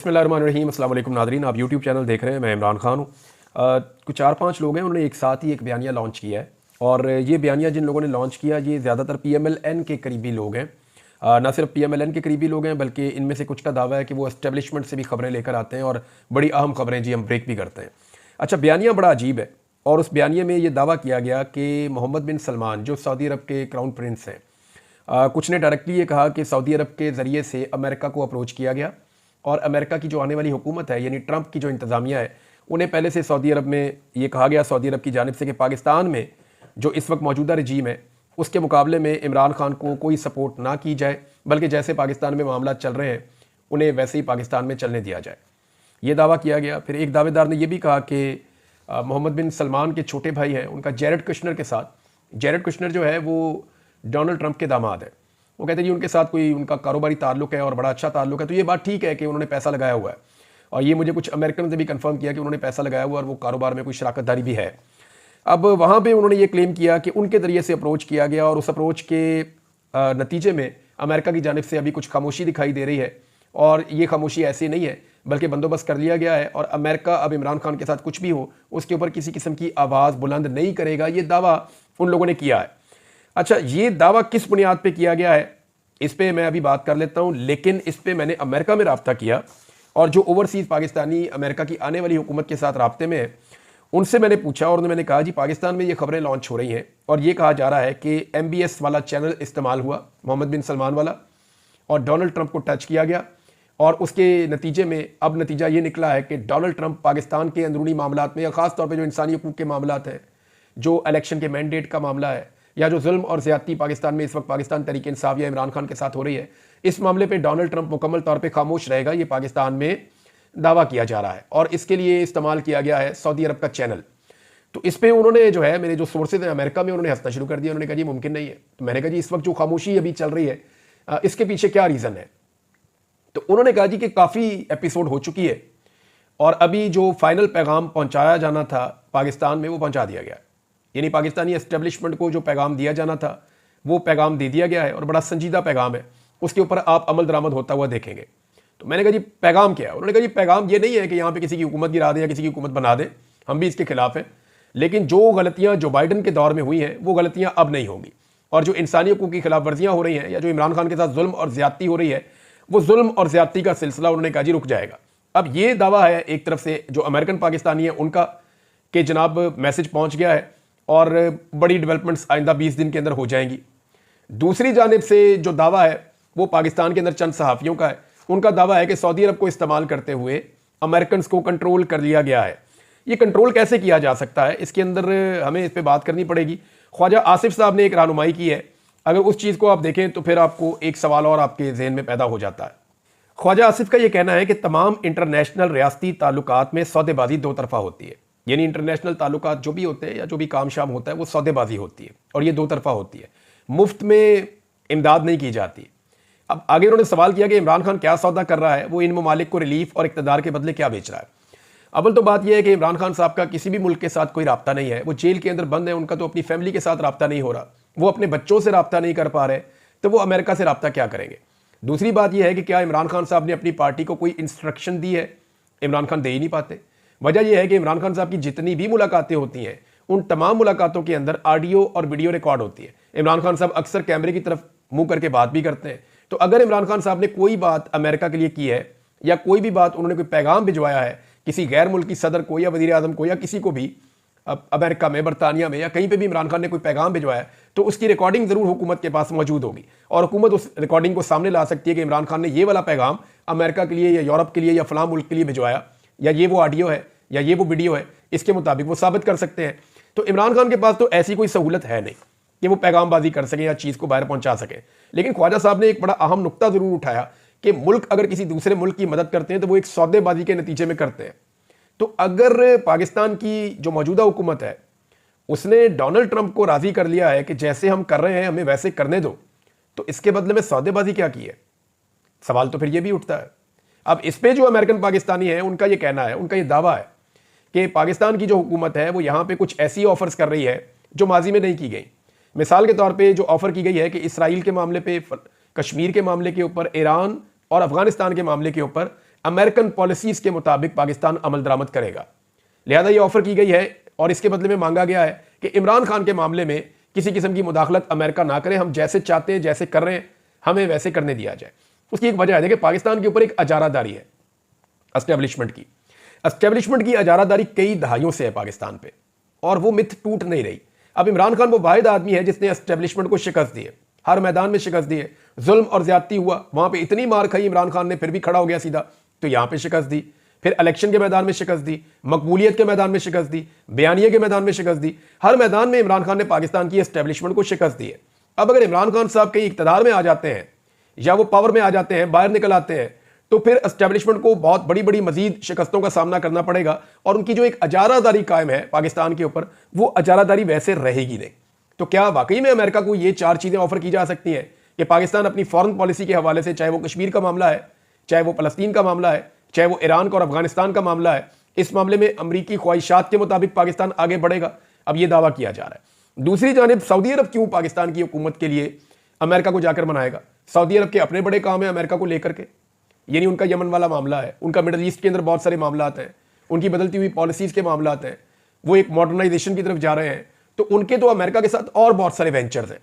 बिस्मिल्लाहिर्रहमानिर्रहीम। अस्सलाम वालेकुम नाज़रीन, आप यूट्यूब चैनल देख रहे हैं। मैं इमरान खान हूँ। कुछ 4-5 लोग हैं, उन्होंने एक साथ ही एक बयानिया लॉन्च किया है और ये बयानिया जिन लोगों ने लॉन्च किया ये ज़्यादातर PMLN के करीबी लोग हैं। ना सिर्फ PMLN के करीबी लोग हैं बल्कि इनमें से कुछ का दावा है कि वो एस्टेब्लिशमेंट से भी खबरें लेकर आते हैं और बड़ी अहम खबरें जी हम ब्रेक भी करते हैं। अच्छा, बयानिया बड़ा अजीब है और उस बयानिए में ये दावा किया गया कि मोहम्मद बिन सलमान जो सऊदी अरब के क्राउन प्रिंस हैं, कुछ ने डायरेक्टली ये कहा कि सऊदी अरब के ज़रिए से अमेरिका को अप्रोच किया गया और अमेरिका की जो आने वाली हुकूमत है यानी ट्रंप की जो इंतज़ामिया है उन्हें पहले से सऊदी अरब में ये कहा गया सऊदी अरब की जानिब से कि पाकिस्तान में जो इस वक्त मौजूदा रजीम है उसके मुकाबले में इमरान खान को कोई सपोर्ट ना की जाए, बल्कि जैसे पाकिस्तान में मामला चल रहे हैं उन्हें वैसे ही पाकिस्तान में चलने दिया जाए। ये दावा किया गया। फिर एक दावेदार ने यह भी कहा कि मोहम्मद बिन सलमान के छोटे भाई हैं उनका जैरेड कुशनर के साथ, जैरेड कुशनर जो है वो डोनाल्ड ट्रंप के दामाद है, वो कहते हैं जी उनके साथ कोई उनका कारोबारी ताल्लुक है और बड़ा अच्छा ताल्लुक है। तो ये बात ठीक है कि उन्होंने पैसा लगाया हुआ है और ये मुझे कुछ अमेरिकन से भी कंफर्म किया कि उन्होंने पैसा लगाया हुआ और वो कारोबार में कोई शराकतदारी भी है। अब वहाँ पे उन्होंने ये क्लेम किया कि उनके ज़रिए से अप्रोच किया गया और उस अप्रोच के नतीजे में अमेरिका की जानिब से अभी कुछ खामोशी दिखाई दे रही है और ये खामोशी ऐसी नहीं है बल्कि बंदोबस्त कर लिया गया है और अमेरिका अब इमरान खान के साथ कुछ भी हो उसके ऊपर किसी किस्म की आवाज़ बुलंद नहीं करेगा। ये दावा उन लोगों ने किया है। अच्छा, ये दावा किस बुनियाद पे किया गया है इस पे मैं अभी बात कर लेता हूं, लेकिन इस पे मैंने अमेरिका में राब्ता किया और जो ओवरसीज़ पाकिस्तानी अमेरिका की आने वाली हुकूमत के साथ राब्ते में है उनसे मैंने पूछा और मैंने कहा जी पाकिस्तान में ये खबरें लॉन्च हो रही हैं और ये कहा जा रहा है कि MBS वाला चैनल इस्तेमाल हुआ मोहम्मद बिन सलमान वाला और डोनाल्ड ट्रंप को टच किया गया और उसके नतीजे में अब नतीजा ये निकला है कि डोनाल्ड ट्रंप पाकिस्तान के अंदरूनी मामलात में या ख़ास तौर पर जो इंसानी हकूक़ के मामलात हैं, जो इलेक्शन के मैंडेट का मामला है या जो जुल्म और ज़्यादती पाकिस्तान में इस वक्त पाकिस्तान तहरीक इंसाफ या इमरान खान के साथ हो रही है, इस मामले पे डोनाल्ड ट्रंप मुकम्मल तौर पे खामोश रहेगा, ये पाकिस्तान में दावा किया जा रहा है और इसके लिए इस्तेमाल किया गया है सऊदी अरब का चैनल। तो इस पर उन्होंने जो है मेरे जो सोर्सेज हैं अमेरिका में उन्होंने हंसना शुरू कर दिया। उन्होंने कहा जी मुमकिन नहीं है। तो मैंने कहा जी इस वक्त जो खामोशी अभी चल रही है इसके पीछे क्या रीज़न है? तो उन्होंने कहा जी कि काफ़ी एपिसोड हो चुकी है और अभी जो फाइनल पैगाम पहुँचाया जाना था पाकिस्तान में वो पहुँचा दिया गया, यानी पाकिस्तानी एस्टेब्लिशमेंट को जो पैगाम दिया जाना था वो पैगाम दे दिया गया है और बड़ा संजीदा पैगाम है, उसके ऊपर आप अमल दरामद होता हुआ देखेंगे। तो मैंने कहा जी पैगाम क्या है? उन्होंने कहा जी पैगाम ये नहीं है कि यहाँ पे किसी की हुकूमत गिरा दें या किसी की हुकूमत बना दें, हम भी इसके खिलाफ हैं, लेकिन जो गलतियाँ जो बाइडन के दौर में हुई हैं वो गलतियाँ अब नहीं होंगी और जो इंसानी हकूक़ की खिलाफ वर्जियाँ हो रही हैं या जो इमरान खान के साथ जुल्म और ज़्यादती हो रही है वो जुल्म और ज़्यादती का सिलसिला उन्होंने कहा जी रुक जाएगा। अब ये दावा है एक तरफ से जो अमेरिकन पाकिस्तानी है उनका कि जनाब मैसेज पहुँच गया है और बड़ी डेवलपमेंट्स आइंदा 20 दिन के अंदर हो जाएंगी। दूसरी जानिब से जो दावा है वो पाकिस्तान के अंदर चंद सहाफ़ियों का है, उनका दावा है कि सऊदी अरब को इस्तेमाल करते हुए अमेरिकन को कंट्रोल कर लिया गया है। ये कंट्रोल कैसे किया जा सकता है इसके अंदर हमें इस पर बात करनी पड़ेगी। ख्वाजा आसिफ साहब ने एक रहनुमाई की है, अगर उस चीज़ को आप देखें तो फिर आपको एक सवाल और आपके जहन में पैदा हो जाता है। ख्वाजा आसिफ का ये कहना है कि तमाम इंटरनेशनल रियासती ताल्लुकात में सौदेबाजी दो तरफा होती है, यानी इंटरनेशनल ताल्लुकात जो भी होते हैं या जो भी काम शाम होता है वो सौदेबाजी होती है और ये दो तरफा होती है, मुफ्त में इमदाद नहीं की जाती। अब आगे उन्होंने सवाल किया कि इमरान खान क्या सौदा कर रहा है, वो इन ममालिक को रिलीफ और इक़्तिदार के बदले क्या बेच रहा है। अव्वल तो बात यह है कि इमरान खान साहब का किसी भी मुल्क के साथ कोई राब्ता नहीं है, वो जेल के अंदर बंद है, उनका तो अपनी फैमिली के साथ राब्ता नहीं हो रहा, वो अपने बच्चों से राब्ता नहीं कर पा रहे, तो वो अमेरिका से राब्ता क्या करेंगे। दूसरी बात यह है कि क्या इमरान खान साहब ने अपनी पार्टी को कोई इंस्ट्रक्शन दी है? इमरान खान दे ही नहीं पाते। वजह यह है कि इमरान खान साहब की जितनी भी मुलाकातें होती हैं उन तमाम मुलाकातों के अंदर ऑडियो और वीडियो रिकॉर्ड होती है। इमरान खान साहब अक्सर कैमरे की तरफ मुंह करके बात भी करते हैं। तो अगर इमरान खान साहब ने कोई बात अमेरिका के लिए की है या कोई भी बात उन्होंने कोई पैगाम भिजवाया है किसी गैर मुल्की सदर को या वज़ीर आज़म को या किसी को भी अमेरिका में, बरतानिया में या कहीं पे भी इमरान खान ने कोई पैगाम भिजवाया तो उसकी रिकॉर्डिंग ज़रूर हुकूमत के पास मौजूद होगी और हुकूमत उस रिकॉर्डिंग को सामने ला सकती है कि इमरान खान ने ये वाला पैगाम अमेरिका के लिए या यूरोप के लिए या फलां मुल्क के लिए भिजवाया या ये वो ऑडियो है या ये वो वीडियो है, इसके मुताबिक वो साबित कर सकते हैं। तो इमरान खान के पास तो ऐसी कोई सहूलत है नहीं कि वो पैगामबाजी कर सकें या चीज़ को बाहर पहुंचा सकें। लेकिन ख्वाजा साहब ने एक बड़ा अहम नुक्ता ज़रूर उठाया कि मुल्क अगर किसी दूसरे मुल्क की मदद करते हैं तो वो एक सौदेबाजी के नतीजे में करते हैं। तो अगर पाकिस्तान की जो मौजूदा हुकूमत है उसने डोनाल्ड ट्रंप को राज़ी कर लिया है कि जैसे हम कर रहे हैं हमें वैसे करने दो, तो इसके बदले में सौदेबाजी क्या की है? सवाल तो फिर ये भी उठता है। अब इस पे जो अमेरिकन पाकिस्तानी है उनका ये कहना है, उनका ये दावा है कि पाकिस्तान की जो हुकूमत है वो यहाँ पे कुछ ऐसी ऑफर्स कर रही है जो माजी में नहीं की गई। मिसाल के तौर पे जो ऑफ़र की गई है कि इसराइल के मामले पे, कश्मीर के मामले के ऊपर, ईरान और अफगानिस्तान के मामले के ऊपर अमेरिकन पॉलिसीज के मुताबिक पाकिस्तान अमल दरामद करेगा। लिहाजा ये ऑफर की गई है और इसके बदले में मांगा गया है कि इमरान खान के मामले में किसी किस्म की मुदाखलत अमेरिका ना करे, हम जैसे चाहते हैं जैसे कर रहे हैं हमें वैसे करने दिया जाए। उसकी एक वजह है, देखिए पाकिस्तान के ऊपर एक अजारादारी है एस्टेब्लिशमेंट की अजारादारी कई दहाइयों से है पाकिस्तान पे, और वो मिथ टूट नहीं रही। अब इमरान खान वो वाहिद आदमी है जिसने एस्टेब्लिशमेंट को शिकस्त दी है, हर मैदान में शिकस्त दी है। जुल्म और ज्यादती हुआ, वहां पे इतनी मार खाई इमरान खान ने, फिर भी खड़ा हो गया सीधा, तो यहां पे शिकस्त दी, फिर इलेक्शन के मैदान में शिकस्त दी, मकबूलियत के मैदान में शिकस्त दी, बयानिए के मैदान में शिकस्त दी। हर मैदान में इमरान खान ने पाकिस्तान की एस्टेब्लिशमेंट को शिकस्त दी है। अब अगर इमरान खान साहब कहीं इक्तदार में आ जाते हैं या वो पावर में आ जाते हैं, बाहर निकल आते हैं, तो फिर एस्टेब्लिशमेंट को बहुत बड़ी बड़ी मजीद शिकस्तों का सामना करना पड़ेगा, और उनकी जो एक अजारादारी कायम है पाकिस्तान के ऊपर, वो अजारादारी वैसे रहेगी नहीं। तो क्या वाकई में अमेरिका को ये 4 चीजें ऑफर की जा सकती हैं कि पाकिस्तान अपनी फॉरेन पॉलिसी के हवाले से, चाहे वो कश्मीर का मामला है, चाहे वो फलस्तीन का मामला है, चाहे वो ईरान का और अफगानिस्तान का मामला है, इस मामले में अमरीकी ख्वाहिशात के मुताबिक पाकिस्तान आगे बढ़ेगा। अब ये दावा किया जा रहा है। दूसरी जानिब सऊदी अरब क्यों पाकिस्तान की हुकूमत के लिए अमेरिका को जाकर मनाएगा? सऊदी अरब के अपने बड़े काम है अमेरिका को लेकर के, यानी उनका यमन वाला मामला है, उनका मिडल ईस्ट के अंदर बहुत सारे मामला हैं, उनकी बदलती हुई पॉलिसीज के मामला हैं, वो एक मॉडर्नाइजेशन की तरफ जा रहे हैं, तो उनके तो अमेरिका के साथ और बहुत सारे वेंचर्स हैं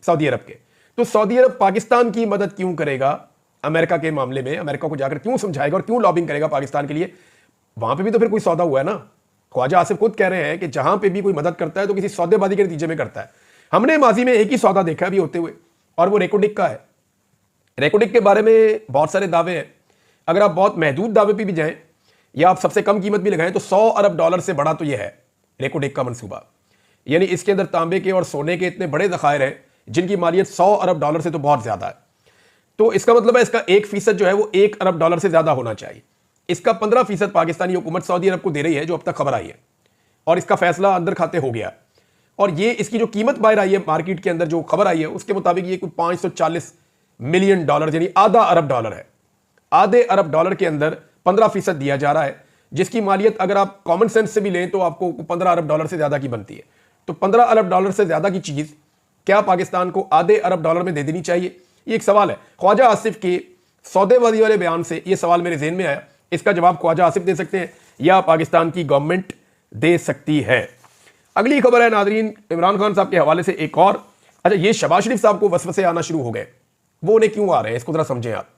सऊदी अरब के। तो सऊदी अरब पाकिस्तान की मदद क्यों करेगा अमेरिका के मामले में? अमेरिका को जाकर क्यों समझाएगा और क्यों लॉबिंग करेगा पाकिस्तान के लिए? वहां पे भी तो फिर कोई सौदा हुआ है ना। ख्वाजा आसिफ खुद कह रहे हैं कि जहां पे भी कोई मदद करता है तो किसी सौदेबाजी के नतीजे में करता है। हमने माजी में एक ही सौदा देखा है भी होते हुए, और वो रेकोडिक का है। रेकोडिक के बारे में बहुत सारे दावे हैं। अगर आप बहुत महदूद दावे पे भी जाएं या आप सबसे कम कीमत भी लगाएं तो $100 अरब से बड़ा तो ये है रेकोडिक का मंसूबा। यानी इसके अंदर तांबे के और सोने के इतने बड़े ज़खायर हैं जिनकी मालियत $100 अरब से तो बहुत ज़्यादा है। तो इसका मतलब है इसका 1% जो है वो $1 अरब से ज़्यादा होना चाहिए। इसका 15% पाकिस्तानी हुकूमत सऊदी अरब को दे रही है, जो अब तक खबर आई है, और इसका फैसला अंदर खाते हो गया। और ये इसकी जो कीमत बाहर आई है मार्केट के अंदर, जो खबर आई है उसके मुताबिक ये कोई $540 मिलियन यानी आधा अरब डॉलर है। आधे अरब डॉलर के अंदर 15% दिया जा रहा है, जिसकी मालियत अगर आप कॉमन सेंस से भी लें तो आपको $15 अरब से ज्यादा की बनती है। तो $15 अरब से ज्यादा की चीज क्या पाकिस्तान को आधे अरब डॉलर में दे देनी चाहिए? ये एक सवाल है। ख्वाजा आसिफ के सौदेबाजी वाले बयान से ये सवाल मेरे ज़हन में आया। इसका जवाब ख्वाजा आसिफ दे सकते हैं या पाकिस्तान की गवर्नमेंट दे सकती है। अगली खबर है नाजरीन इमरान खान साहब के हवाले से एक और। अच्छा, ये शहबाज शरीफ साहब को वसवसे आना शुरू हो गए, वो उन्हें क्यों आ रहे हैं इसको जरा समझें आप।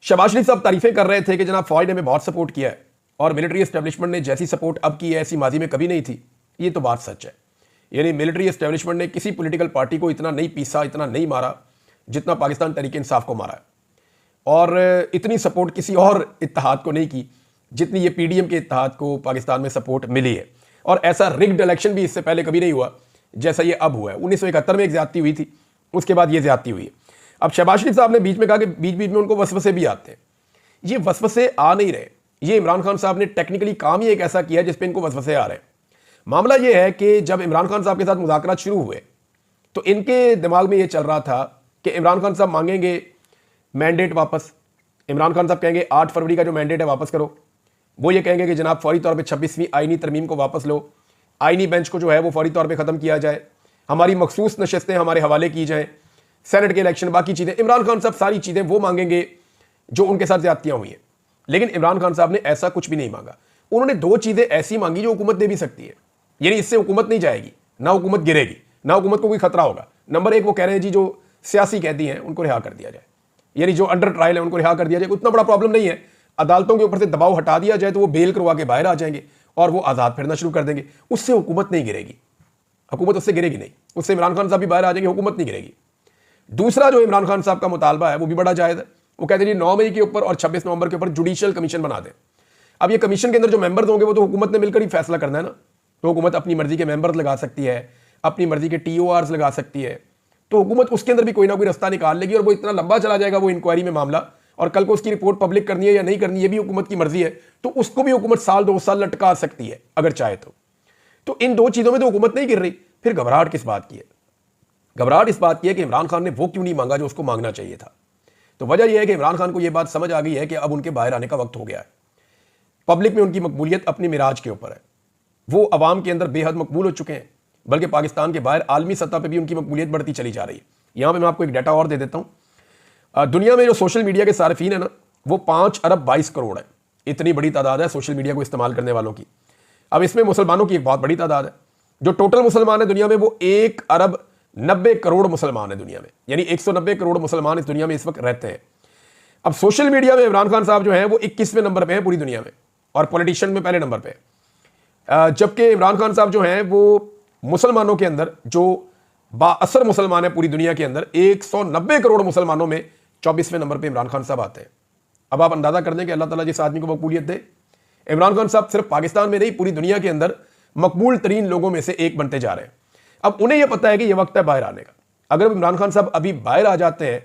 शहबाज शरीफ साहब तारीफें कर रहे थे कि जनाब फौज ने हमें बहुत सपोर्ट किया है और मिलिट्री एस्टेब्लिशमेंट ने जैसी सपोर्ट अब की है ऐसी माजी में कभी नहीं थी। ये तो बात सच है। यानी मिलिट्री एस्टेब्लिशमेंट ने किसी पॉलिटिकल पार्टी को इतना नहीं पीसा, इतना नहीं मारा जितना पाकिस्तान तहरीक इंसाफ को मारा है, और इतनी सपोर्ट किसी और इत्तेहाद को नहीं की जितनी ये पीडीएम के इत्तेहाद को पाकिस्तान में सपोर्ट मिली है। और ऐसा रिग्ड इलेक्शन भी इससे पहले कभी नहीं हुआ जैसा ये अब हुआ है। 1971 में एक ज्यादती हुई थी, उसके बाद ये ज्यादती हुई है। अब शहबाज शरीफ साहब ने बीच में कहा कि बीच बीच में उनको वसवसे भी आते हैं। ये वसवसे आ नहीं रहे, ये इमरान खान साहब ने टेक्निकली काम ही एक ऐसा किया जिसपे इनको वसवसे आ रहे हैं। मामला ये है कि जब इमरान खान साहब के साथ मुज़ाकरात शुरू हुए तो इनके दिमाग में ये चल रहा था कि इमरान खान साहब मांगेंगे मैंडेट वापस। इमरान खान साहब कहेंगे 8 फरवरी का जो मैंडेट है वापस करो। वो ये कहेंगे कि जनाब फौरी तौर पे 26वीं आईनी तरमीम को वापस लो, आईनी बेंच को जो है वो फौरी तौर पे ख़त्म किया जाए, हमारी मखसूस नशस्तें हमारे हवाले की जाएँ, सेनेट के इलेक्शन, बाकी चीज़ें। इमरान खान साहब सारी चीज़ें वो मांगेंगे जो उनके साथ ज्यादतियाँ हुई हैं। लेकिन इमरान खान साहब ने ऐसा कुछ भी नहीं मांगा। उन्होंने 2 चीज़ें ऐसी मांगी जो हुकूमत दे भी सकती है, यानी इससे हुकूमत नहीं जाएगी, ना हुकूमत गिरेगी, ना हुकूमत को कोई खतरा होगा। नंबर 1 वो कह रहे हैं जी जो सियासी कैदी हैं उनको रिहा कर दिया जाए, यानी जो अंडर ट्रायल है उनको रिहा कर दिया जाए। उतना बड़ा प्रॉब्लम नहीं है, अदालतों के ऊपर से दबाव हटा दिया जाए तो वो बेल करवा के बाहर आ जाएंगे और वो आज़ाद फिरना शुरू कर देंगे। उससे हुकूमत नहीं गिरेगी, हुकूमत उससे गिरेगी नहीं, उससे इमरान खान साहब भी बाहर आ जाएंगे, हुकूमत नहीं गिरेगी। दूसरा जो इमरान खान साहब का मुतालबा है वो भी बड़ा जायज़ है। वो कहते हैं जी 9 मई के ऊपर और 26 नवंबर के ऊपर जुडिशियल कमीशन बना दें। अब ये कमीशन के अंदर जो मेंबर्स होंगे वो तो हुकूमत ने मिलकर ही फैसला करना है ना। तो हुकूमत अपनी मर्जी के मेंबर्स लगा सकती है, अपनी मर्जी के TORs लगा सकती है, तो हुकूमत उसके अंदर भी कोई ना कोई रास्ता निकाल लेगी और वो इतना लंबा चला जाएगा वो इंक्वायरी में मामला, और कल को उसकी रिपोर्ट पब्लिक करनी है या नहीं करनी है भी हुकूमत की मर्जी है, तो उसको भी हुकूमत साल 2 साल लटका सकती है अगर चाहे तो इन 2 चीज़ों में तो हुकूमत नहीं गिर रही। फिर घबराहट किस बात की है? घबराहट इस बात की है कि इमरान खान ने वो क्यों नहीं मांगा जो उसको मांगना चाहिए था। तो वजह यह है कि इमरान खान को यह बात समझ आ गई है कि अब उनके बाहर आने का वक्त हो गया है। पब्लिक में उनकी मकबूलियत अपनी मिराज के ऊपर है, वो अवाम के अंदर बेहद मकबूल हो चुके हैं, बल्कि पाकिस्तान के बाहर आलमी सतह पर भी उनकी मकबूलियत बढ़ती चली जा रही है। यहाँ पर मैं आपको एक डाटा और दे देता हूँ। दुनिया में जो सोशल मीडिया के सार्फिन है ना, वो 5 अरब 22 करोड़ है। इतनी बड़ी तादाद है सोशल मीडिया को इस्तेमाल करने वालों की। अब इसमें मुसलमानों की एक बहुत बड़ी तादाद है। जो टोटल मुसलमान है दुनिया में वो 1 अरब 90 करोड़ मुसलमान है दुनिया में, यानी 190 करोड़ मुसलमान इस दुनिया में इस वक्त रहते हैं। अब सोशल मीडिया में इमरान खान साहब जो है वो 21वें नंबर पे हैं पूरी दुनिया में, और पॉलिटिशियन में पहले नंबर पे। जबकि इमरान खान साहब जो हैं वो मुसलमानों के अंदर जो बाअसर मुसलमान है पूरी दुनिया के अंदर 190 करोड़ मुसलमानों में 24वें नंबर पे इमरान खान साहब आते हैं। अब आप अंदाजा कर दें कि अल्लाह ताला जिस आदमी को मकबूलियत दे, इमरान खान साहब सिर्फ पाकिस्तान में नहीं पूरी दुनिया के अंदर मकबूल तरीन लोगों में से एक बनते जा रहे हैं। अब उन्हें यह पता है कि यह वक्त है बाहर आने का। अगर इमरान खान साहब अभी बाहर आ जाते हैं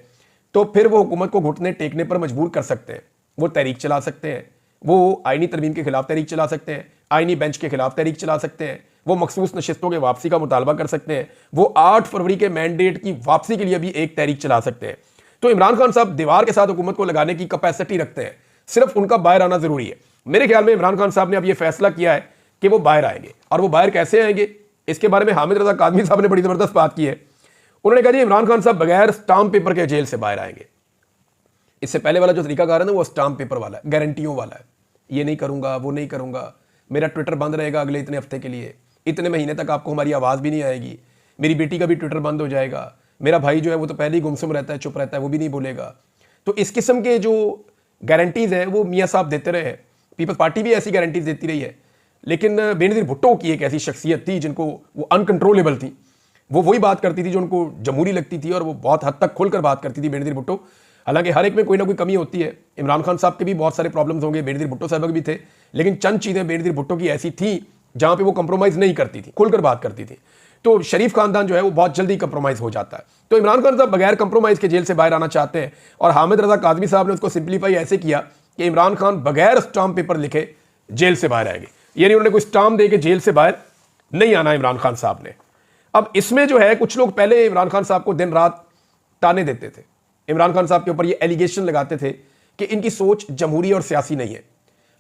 तो फिर वो हुकूमत को घुटने टेकने पर मजबूर कर सकते हैं। वो तहरीक चला सकते हैं, वो आईनी तरमीम के खिलाफ तहरीक चला सकते हैं, आईनी बेंच के खिलाफ तहरीक चला सकते हैं, वो मखसूस नशिस्तों के वापसी का मुतालबा कर सकते हैं, वो 8 फरवरी के मैंडेट की वापसी के लिए भी एक तहरीक चला सकते हैं। तो इमरान खान साहब दीवार के साथ हुकूमत को लगाने की कैपेसिटी रखते हैं, सिर्फ उनका बाहर आना जरूरी है। मेरे ख्याल में इमरान खान साहब ने अब यह फैसला किया है कि वो बाहर आएंगे। और वो बाहर कैसे आएंगे, इसके बारे में हामिद रजा कादमी साहब ने बड़ी जबरदस्त बात की है। उन्होंने कहा जी इमरान खान साहब बगैर स्टाम्प पेपर के जेल से बाहर आएंगे। इससे पहले वाला जो तरीकाकार है ना वो स्टाम्प पेपर वाला है, गारंटियों वाला है। ये नहीं करूंगा, वो नहीं करूंगा, मेरा ट्विटर बंद रहेगा अगले इतने हफ्ते के लिए, इतने महीने तक आपको हमारी आवाज़ भी नहीं आएगी, मेरी बेटी का भी ट्विटर बंद हो जाएगा, मेरा भाई जो है वो तो पहले ही गुमसुम रहता है, चुप रहता है, वो भी नहीं बोलेगा। तो इस किस्म के जो गारंटीज़ हैं वो मियाँ साहब देते रहे हैं। पीपल्स पार्टी भी ऐसी गारंटीज देती रही है। लेकिन बेनज़ीर भुट्टो की एक ऐसी शख्सियत थी जिनको वो अनकंट्रोलेबल थी, वो वही बात करती थी जो उनको जमहूरी लगती थी, और वो बहुत हद तक खुलकर बात करती थी बेनज़ीर भुट्टो। हालांकि हर एक में कोई ना कोई कमी होती है। इमरान खान साहब के भी बहुत सारे प्रॉब्लम्स होंगे, बेनज़ीर भुट्टो साहब के भी थे, लेकिन चंद चीज़ें बेनज़ीर भुट्टो की ऐसी थी जहां पे वो कंप्रोमाइज़ नहीं करती थी, खुलकर बात करती थी। तो शरीफ खानदान जो है वो बहुत जल्दी कंप्रोमाइज़ हो जाता है। तो इमरान खान साहब बगैर कंप्रोमाइज़ के जेल से बाहर आना चाहते हैं, और हामिद रजा कादमी साहब ने उसको सिंप्लीफाई ऐसे किया कि इमरान खान बगैर स्टाम्प पेपर लिखे जेल से बाहर आएंगे, यानी उन्होंने कोई स्टाम्प दे के जेल से बाहर नहीं आना इमरान खान साहब ने। अब इसमें जो है कुछ लोग पहले इमरान खान साहब को दिन रात ताने देते थे, इमरान खान साहब के ऊपर ये एलिगेशन लगाते थे कि इनकी सोच जमहूरी और सियासी नहीं है।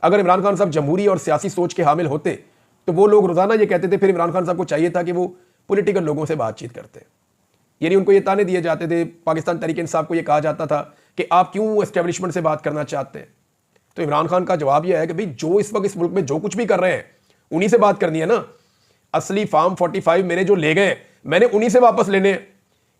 अगर इमरान खान साहब जमहूरी और सियासी सोच के हामिल होते तो वो लोग रोजाना ये कहते थे, फिर इमरान खान साहब को चाहिए था कि वो पॉलिटिकल लोगों से बातचीत करते। यानी उनको ये ताने दिए जाते थे, पाकिस्तान तहरीक इंसाफ को ये कहा जाता था कि आप क्यों एस्टेब्लिशमेंट से बात करना चाहते हैं। तो इमरान खान का जवाब यह है कि भाई जो इस वक्त इस मुल्क में जो कुछ भी कर रहे हैं उन्हीं से बात करनी है ना। असली फॉर्म 45 मेरे जो ले गए मैंने उन्हीं से वापस लेने हैं।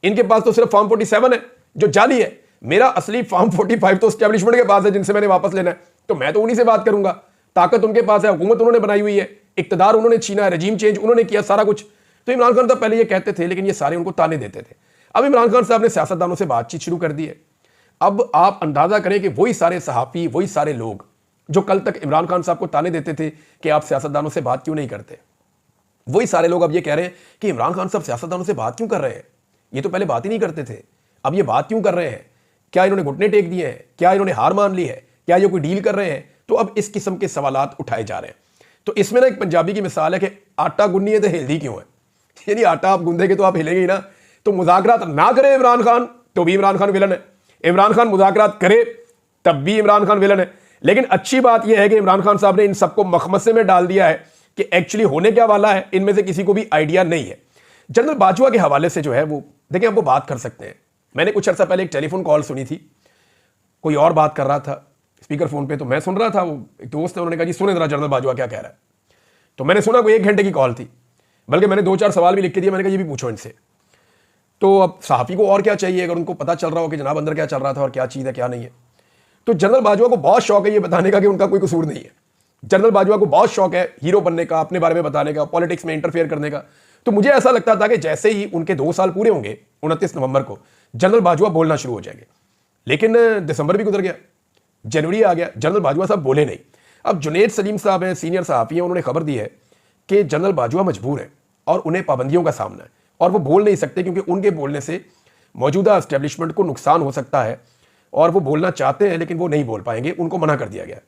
इनके पास तो सिर्फ फॉर्म 47 है जो जाली है। मेरा असली फॉर्म 45 तो एस्टेब्लिशमेंट के पास है जिनसे मैंने वापस लेना है, तो मैं तो उन्हीं से बात करूंगा। ताकत उनके पास है, हुकूमत उन्होंने बनाई हुई है, इक्तदार उन्होंने छीना है, रजीम चेंज उन्होंने किया, सारा कुछ। तो इमरान खान साहब पहले ये कहते थे, लेकिन ये सारे उनको ताने देते थे। अब इमरान खान साहब ने सियासतदानों से बातचीत शुरू कर दी है। अब आप अंदाजा करें कि वही सारे सहाफी, वही सारे लोग जो कल तक इमरान खान साहब को ताने देते थे कि आप सियासतदानों से बात क्यों नहीं करते, वही सारे लोग अब ये कह रहे हैं कि इमरान खान साहब सियासतदानों से बात क्यों कर रहे हैं, ये तो पहले बात ही नहीं करते थे, अब ये बात क्यों कर रहे हैं। क्या इन्होंने घुटने टेक दिए हैं, क्या इन्होंने हार मान ली है, क्या ये कोई डील कर रहे हैं। तो अब इस किस्म के सवालात उठाए जा रहे हैं। तो इसमें ना एक पंजाबी की मिसाल है कि आटा गुन्नी है तो हिलदी क्यों है। यानी आटा आप गूंदेंगे तो आप हिलेंगे ही ना। तो मुज़ाकरात ना करे इमरान खान तो भी इमरान खान विलन है, इमरान खान मुज़ाकरात करे तब भी इमरान खान विलन है। लेकिन अच्छी बात यह है कि इमरान खान साहब ने इन सबको मखमसे में डाल दिया है कि एक्चुअली होने क्या वाला है इनमें से किसी को भी आइडिया नहीं है। जनरल बाजवा के हवाले से जो है वो देखिए आप वो बात कर सकते हैं। मैंने कुछ अर्सा पहले एक टेलीफोन कॉल सुनी थी, कोई और बात कर रहा था स्पीकर फोन पे, तो मैं सुन रहा था। वो एक दोस्त है, उन्होंने कहा जी सुने जरा जनरल बाजवा क्या कह रहा है। तो मैंने सुना कोई 1 घंटे की कॉल थी, बल्कि मैंने 2-4 सवाल भी लिख के दिए। मैंने कहा ये भी पूछो इनसे। तो अब सहाफ़ी को और क्या चाहिए अगर उनको पता चल रहा हो कि जनाब अंदर क्या चल रहा था और क्या चीज़ है क्या नहीं है। तो जनरल बाजवा को बहुत शौक है ये बताने का कि उनका कोई कसूर नहीं है। जनरल बाजवा को बहुत शौक है हीरो बनने का, अपने बारे में बताने का, पॉलिटिक्स में इंटरफेयर करने का। तो मुझे ऐसा लगता था कि जैसे ही उनके 2 साल पूरे होंगे 29 नवंबर को जनरल बाजवा बोलना शुरू हो जाएंगे। लेकिन दिसंबर भी गुजर गया, जनवरी आ गया, जनरल बाजवा साहब बोले नहीं। अब जुनेद सलीम साहब हैं, सीनियर सहाफ़ी हैं, उन्होंने खबर दी है कि जनरल बाजवा मजबूर है और उन्हें पाबंदियों का सामना है और वो बोल नहीं सकते क्योंकि उनके बोलने से मौजूदा एस्टेब्लिशमेंट को नुकसान हो सकता है और वो बोलना चाहते हैं लेकिन वो नहीं बोल पाएंगे, उनको मना कर दिया गया।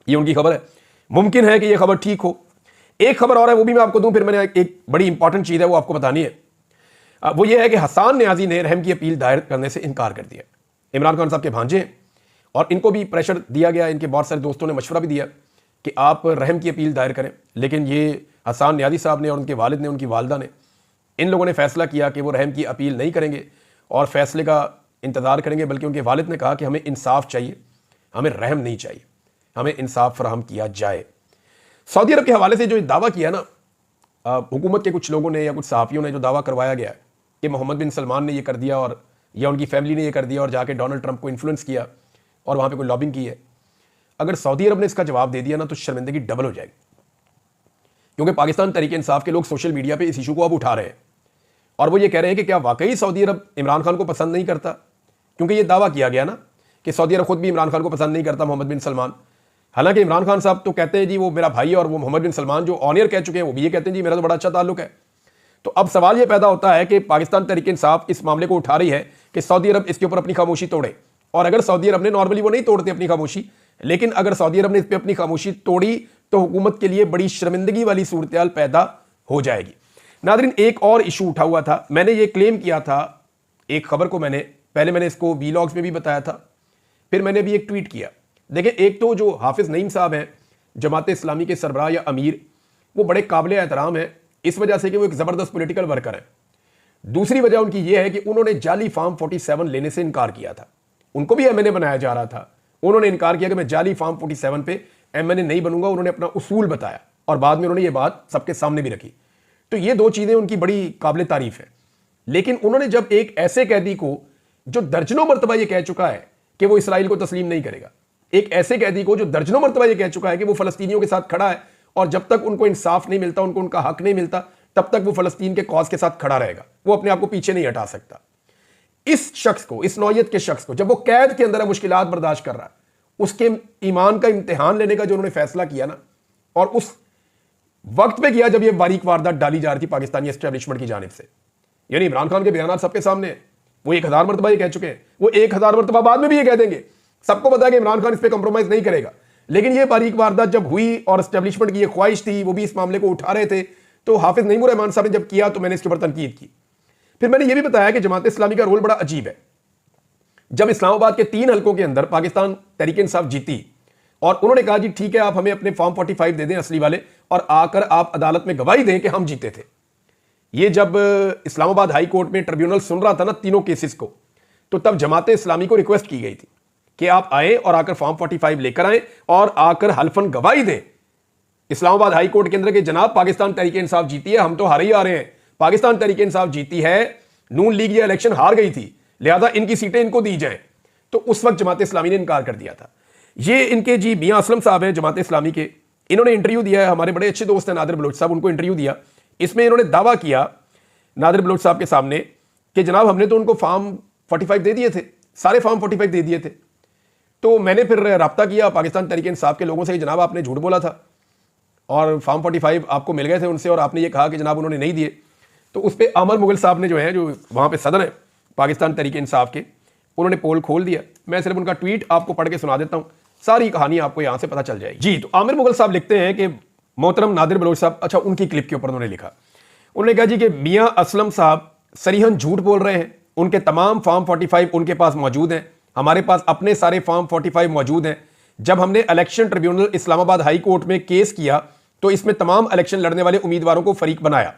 ये उनकी खबर है। मुमकिन है कि ये खबर ठीक हो। एक खबर और है, वो भी मैं आपको दूं, फिर मैंने एक बड़ी इंपॉर्टेंट चीज़ है वो आपको बतानी है। वो ये है कि हसन न्याजी ने रहम की अपील दायर करने से इनकार कर दिया। इमरान खान साहब के भांजे हैं और इनको भी प्रेशर दिया गया, इनके बहुत सारे दोस्तों ने मशवरा भी दिया कि आप रहम की अपील दायर करें। लेकिन ये हसन न्याजी साहब ने और उनके वालिद ने, उनकी वालदा ने, इन लोगों ने फैसला किया कि वो रहम की अपील नहीं करेंगे और फैसले का इंतज़ार करेंगे। बल्कि उनके वालिद ने कहा कि हमें इंसाफ चाहिए, हमें रहम नहीं चाहिए, हमें इंसाफ फराहम किया जाए। सऊदी अरब के हवाले से जो दावा किया ना हुकूमत के कुछ लोगों ने या कुछ सहाफ़ियों ने, जो दावा करवाया गया है कि मोहम्मद बिन सलमान ने ये कर दिया और या उनकी फैमिली ने ये कर दिया और जाके डोनाल्ड ट्रंप को इन्फ्लुएंस किया और वहाँ पे कोई लॉबिंग की है, अगर सऊदी अरब ने इसका जवाब दे दिया ना तो शर्मिंदगी डबल हो जाएगी। क्योंकि पाकिस्तान तहरीक इंसाफ के लोग सोशल मीडिया पे इस इशू को अब उठा रहे हैं और वो ये कह रहे हैं कि क्या वाकई सऊदी अरब इमरान खान को पसंद नहीं करता, क्योंकि ये दावा किया गया ना कि सऊदी अरब खुद भी इमरान खान को पसंद नहीं करता, मोहम्मद बिन सलमान। हालांकि इमरान खान साहब तो कहते हैं जी वो मेरा भाई है, और वो मोहम्मद बिन सलमान जो ऑन एयर कह चुके हैं वो भी ये कहते हैं जी मेरा तो बड़ा अच्छा ताल्लुक है। तो अब सवाल ये पैदा होता है कि पाकिस्तान तहरीक इंसाफ इस मामले को उठा रही है कि सऊदी अरब इसके ऊपर अपनी खामोशी तोड़े, और अगर सऊदी अरब ने, नॉर्मली वो नहीं तोड़ते अपनी खामोशी, लेकिन अगर सऊदी अरब ने इस पर अपनी खामोशी तोड़ी तो हुकूमत के लिए बड़ी शर्मिंदगी वाली सूरत पैदा हो जाएगी। नादरीन, एक और इशू उठा हुआ था, मैंने ये क्लेम किया था एक खबर को, मैंने इसको वीलॉग्स में भी बताया था, फिर मैंने भी एक ट्वीट किया। देखिए, एक तो जो हाफिज नईम साहब हैं जमात इस्लामी के सरबराह या अमीर, वो बड़े काबिल एहतराम है इस वजह से कि वो एक ज़बरदस्त पॉलिटिकल वर्कर है। दूसरी वजह उनकी ये है कि उन्होंने जाली फॉर्म 47 लेने से इनकार किया था। उनको भी एमएनए बनाया जा रहा था, उन्होंने इनकार किया कि मैं जाली फॉर्म 47 पे एमएनए नहीं बनूंगा। उन्होंने अपना उसूल बताया और बाद में उन्होंने ये बात सबके सामने भी रखी। तो ये दो चीज़ें उनकी बड़ी काबिल तारीफ है। लेकिन उन्होंने जब एक ऐसे कैदी को जो दर्जनों मरतबा ये कह चुका है कि वो इसराइल को तस्लीम नहीं करेगा, एक ऐसे कैदी को जो दर्जनों मरतबा ये कह चुका है कि वो फलस्तीनियों के साथ खड़ा है और जब तक उनको इंसाफ नहीं मिलता, उनको उनका हक नहीं मिलता, तब तक वो फलस्तीन के कॉज के साथ खड़ा रहेगा, वो अपने आप को पीछे नहीं हटा सकता। इस शख्स को, इस नौयत के शख्स को, जब वो कैद के अंदर है, मुश्किलात बर्दाश्त कर रहा है, उसके ईमान का इम्तिहान लेने का जो उन्होंने फैसला किया ना, और उस वक्त पे किया जब ये बारीक वारदात डाली जा रही थी पाकिस्तानी एस्टेब्लिशमेंट की जानिब से। यानी इमरान खान के बयान सबके सामने है, वो 1000 मरतबा ये कह चुके हैं, वो 1000 मरतबा बाद में भी ये कह देंगे। सबको पता है कि इमरान खान इस पर कंप्रोमाइज नहीं करेगा। लेकिन ये बारीक वारदात जब हुई और एस्टेब्लिशमेंट की ये ख्वाहिश थी, वो भी इस मामले को उठा रहे थे, तो हाफिज नईमुर रहमान साहब ने जब किया तो मैंने इसके ऊपर तनकीद की। फिर मैंने ये भी बताया कि जमात इस्लामी का रोल बड़ा अजीब है। जब इस्लामाबाद के 3 हलकों के अंदर पाकिस्तान तहरीक इंसाफ जीती और उन्होंने कहा जी ठीक है, आप हमें अपने फॉर्म 45 दे दें असली वाले, और आकर आप अदालत में गवाही दें कि हम जीते थे। ये जब इस्लामाबाद हाई कोर्ट में ट्रिब्यूनल सुन रहा था ना तीनों केसेस को, तो तब जमात इस्लामी को रिक्वेस्ट की गई थी कि आप आए और आकर फॉर्म 45 लेकर आए और आकर हल्फन गवाही दें इस्लामाबाद हाई कोर्ट के अंदर के जनाब पाकिस्तान तहरीक इंसाफ जीती है, हम तो हारे ही आ रहे हैं, पाकिस्तान तहरीक इंसाफ जीती है, नून लीग ये इलेक्शन हार गई थी, लिहाजा इनकी सीटें इनको दी जाए। तो उस वक्त जमात इस्लामी ने इनकार कर दिया था। ये इनके जी मियां असलम साहब हैं जमात इस्लामी के, इन्होंने इंटरव्यू दिया है, हमारे बड़े अच्छे दोस्त हैं नादिर बलोच साहब, उनको इंटरव्यू दिया। इसमें इन्होंने दावा किया नादिर बलोच साहब के सामने कि जनाब हमने तो उनको फॉर्म 45 दे दिए थे, सारे फॉर्म 45 दे दिए थे। तो मैंने फिर रब्ता किया पाकिस्तान तहरीक इंसाफ के लोगों से कि जनाब आपने झूठ बोला था और फॉर्म 45 आपको मिल गए थे उनसे, और आपने ये कहा कि जनाब उन्होंने नहीं दिए। तो उस पर आमिर मुगल साहब ने, जो है जो वहाँ पे सदर है पाकिस्तान तहरीक इंसाफ के, उन्होंने पोल खोल दिया। मैं सिर्फ उनका ट्वीट आपको पढ़ के सुना देता हूँ, सारी कहानी आपको यहाँ से पता चल जाएगी जी। तो आमिर मुगल साहब लिखते हैं कि मोहतरम नादिर बलोच साहब, अच्छा उनकी क्लिप के ऊपर उन्होंने लिखा, उन्होंने कहा जी कि मियाँ असलम साहब सरीहन झूठ बोल रहे हैं, उनके तमाम फॉर्म 45 उनके पास मौजूद हैं, हमारे पास अपने सारे फॉर्म 45 मौजूद हैं। जब हमने election tribunal Islamabad high court में केस किया तो इसमें तमाम इलेक्शन लड़ने वाले उम्मीदवारों को फरीक बनाया,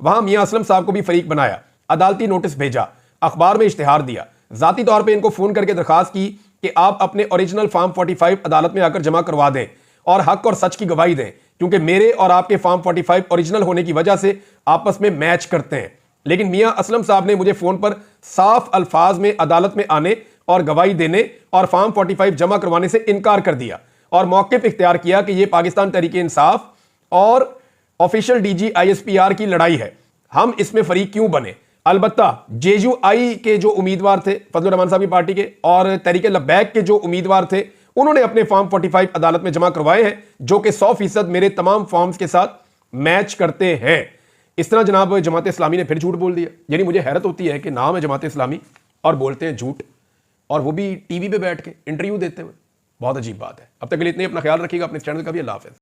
वहां मियां असलम साहब को भी फरीक बनाया, अदालती नोटिस भेजा, अखबार में इश्तिहार दिया, जाती तौर पर इनको फोन करके दरखास्त की कि आप अपने ओरिजिनल फॉर्म 45 अदालत में आकर जमा करवा दें और हक और सच की गवाही दें, क्योंकि मेरे और आपके फॉर्म 45 ओरिजिनल होने की वजह से आपस में मैच करते हैं। लेकिन मियां असलम साहब ने मुझे फोन पर साफ अल्फाज में अदालत में आने और गवाही देने और फॉर्म 45 जमा करवाने से इनकार कर दिया और मौक़िफ़ इख्तियार किया कि यह पाकिस्तान तहरीक इंसाफ और ऑफिशियल डीजी ISPR की लड़ाई है, हम इसमें फरीक क्यों बने। अलबत्ता JUI के जो उम्मीदवार थे फजलुर रहमान साहब की पार्टी के और तहरीक लब्बैक के जो उम्मीदवार थे, उन्होंने अपने फॉर्म 45 अदालत में जमा करवाए हैं, जो कि 100% मेरे तमाम फॉर्म्स के साथ मैच करते हैं। इस तरह जनाब जमात इस्लामी ने फिर झूठ बोल दिया। यानी मुझे हैरत होती है कि नाम है जमात इस्लामी और बोलते हैं झूठ, और वो भी टीवी पे बैठ के इंटरव्यू देते हुए। बहुत अजीब बात है। अब तक के लिए इतने, अपना ख्याल रखिएगा, अपने चैनल का भी। अल्लाह हाफ़िज़।